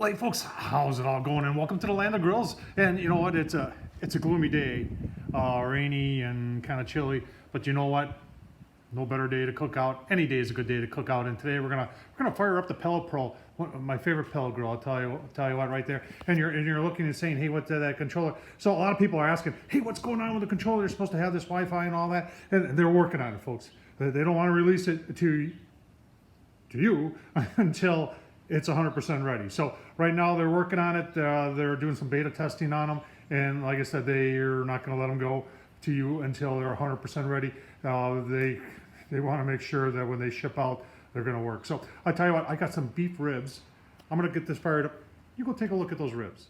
Hey folks, how's it all going? And welcome to the land of grills. And you know what? It's a gloomy day, rainy and kind of chilly. But you know what? No better day to cook out. Any day is a good day to cook out. And today we're gonna fire up the Pellet Pro, my favorite pellet grill. I'll tell you what, right there. And you're looking and saying, hey, what's that controller? So a lot of people are asking, hey, what's going on with the controller? They're supposed to have this Wi-Fi and all that, and they're working on it, folks. They don't want to release it to you until it's 100% ready. So right now they're working on it. They're doing some beta testing on them, and like I said, they're not going to let them go to you until they're 100% ready. They want to make sure that when they ship out, they're going to work. So I tell you what, I got some beef ribs. I'm going to get this fired up. You go take a look at those ribs.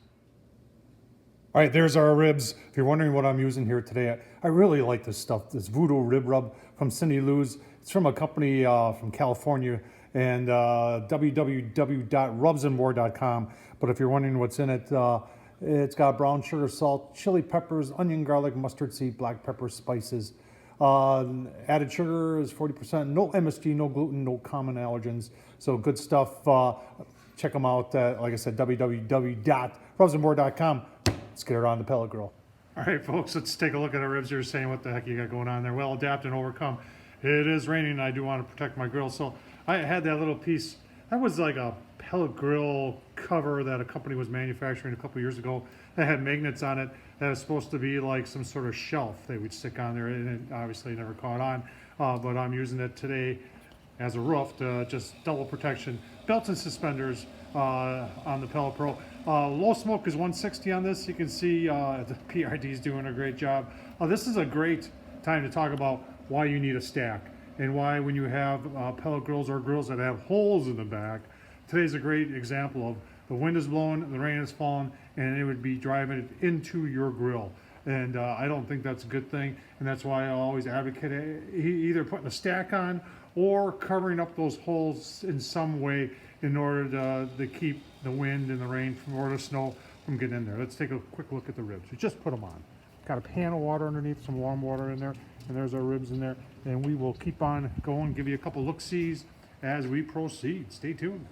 All right, there's our ribs. If you're wondering what I'm using here today, I really like this stuff. This Voodoo rib rub from Cindy Lou's. It's from a company from California, and www.rubsandmore.com. But if you're wondering what's in it, it's got brown sugar, salt, chili peppers, onion, garlic, mustard seed, black pepper, spices. Added sugar is 40%. No MSG, no gluten, no common allergens. So good stuff. Check them out. Like I said, www.rubsandmore.com. Let's get it on the pellet grill. All right, folks, let's take a look at our ribs. You're saying, what the heck you got going on there? Well, adapt and overcome. It is raining, and I do want to protect my grill. So I had that little piece. That was like a pellet grill cover that a company was manufacturing a couple years ago. That had magnets on it. That was supposed to be like some sort of shelf they would stick on there, and it obviously never caught on. But I'm using it today as a roof to just double protection. Belts and suspenders on the Pellet Pro. Low smoke is 160 on this. You can see the PID is doing a great job. This is a great time to talk about why you need a stack, and why when you have pellet grills or grills that have holes in the back, today's a great example of the wind is blowing, the rain is falling, and it would be driving it into your grill. And I don't think that's a good thing, and that's why I always advocate either putting a stack on or covering up those holes in some way in order to keep the wind and the rain or the snow from getting in there. Let's take a quick look at the ribs. We just put them on. Got a pan of water underneath, some warm water in there, and there's our ribs in there. And we will keep on going, give you a couple look-sees as we proceed. Stay tuned.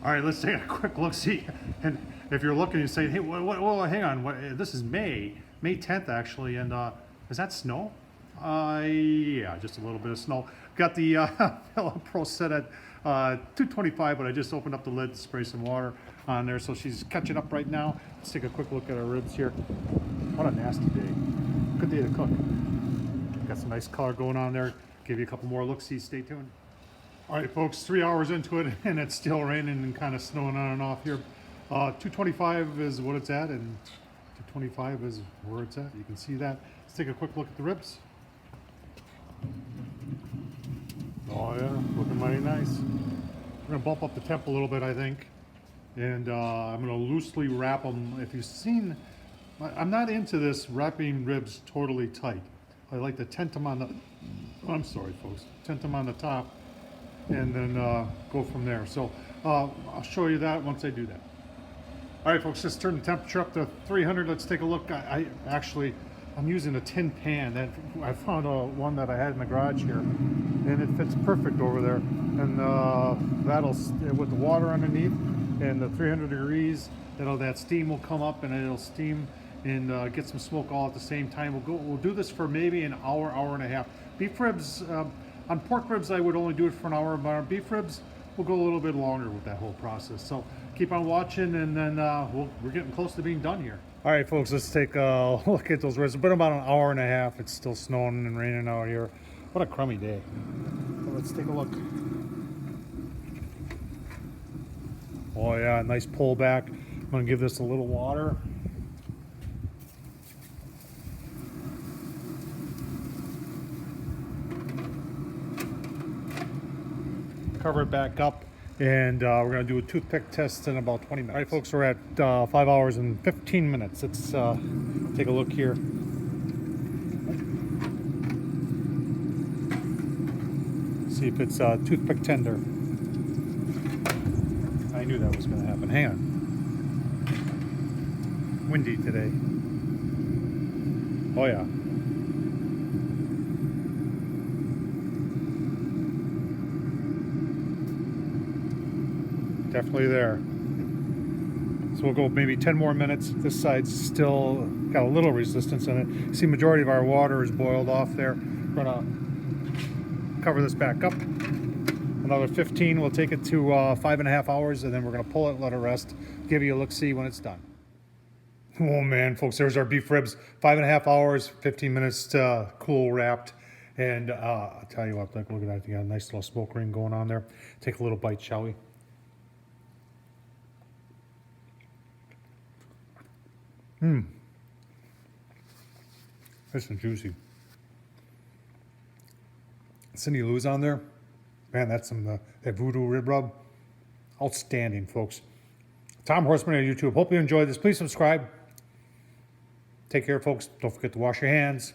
All right, let's take a quick look-see. And if you're looking and saying, hey, hang on, this is May 10th actually, and is that snow? Yeah, just a little bit of snow. Got the Pellet Pro set at 225, but I just opened up the lid to spray some water on there, so she's catching up right now. Let's take a quick look at our ribs here. What a nasty day. Good day to cook. Got some nice color going on there. Give you a couple more looks. Stay tuned. All right, folks, 3 hours into it, and it's still raining and kind of snowing on and off here. 225 is what it's at, and 225 is where it's at. You can see that. Let's take a quick look at the ribs. Oh yeah, looking mighty nice. We're gonna bump up the temp a little bit, I think, and I'm gonna loosely wrap them. If you've seen, I'm not into this wrapping ribs totally tight. I like to tent them on the, I'm sorry folks, tent them on the top, and then go from there. So I'll show you that once I do that. All right, folks, let's turn the temperature up to 300. Let's take a look. I'm using a tin pan. That I found one that I had in the garage here, and it fits perfect over there. And that'll, with the water underneath and the 300 degrees, that steam will come up and it'll steam and get some smoke all at the same time. We'll do this for maybe an hour, hour and a half. Beef ribs, on pork ribs, I would only do it for an hour, but on beef ribs, we'll go a little bit longer with that whole process. So keep on watching, and then we're getting close to being done here. All right, folks, let's take a look at those ribs. It's been about an hour and a half. It's still snowing and raining out here. What a crummy day. So let's take a look. Oh yeah, nice pull back. I'm gonna give this a little water. Cover it back up, and we're going to do a toothpick test in about 20 minutes. All right, folks, we're at 5 hours and 15 minutes. Let's take a look here. See if it's toothpick tender. I knew that was going to happen. Hang on. Windy today. Oh yeah. Definitely there. So we'll go maybe 10 more minutes. This side's still got a little resistance in it. You see, majority of our water is boiled off there. We're gonna cover this back up. Another 15, we'll take it to 5.5 hours, and then we're gonna pull it, let it rest, give you a look-see when it's done. Oh man, folks, there's our beef ribs. 5.5 hours, 15 minutes to cool wrapped. And I'll tell you what, look at that. You got a nice little smoke ring going on there. Take a little bite, shall we? Nice and juicy. Cindy Lou's on there. Man, that's some that Voodoo rib rub. Outstanding, folks. Tom Horseman on YouTube. Hope you enjoyed this. Please subscribe. Take care, folks. Don't forget to wash your hands.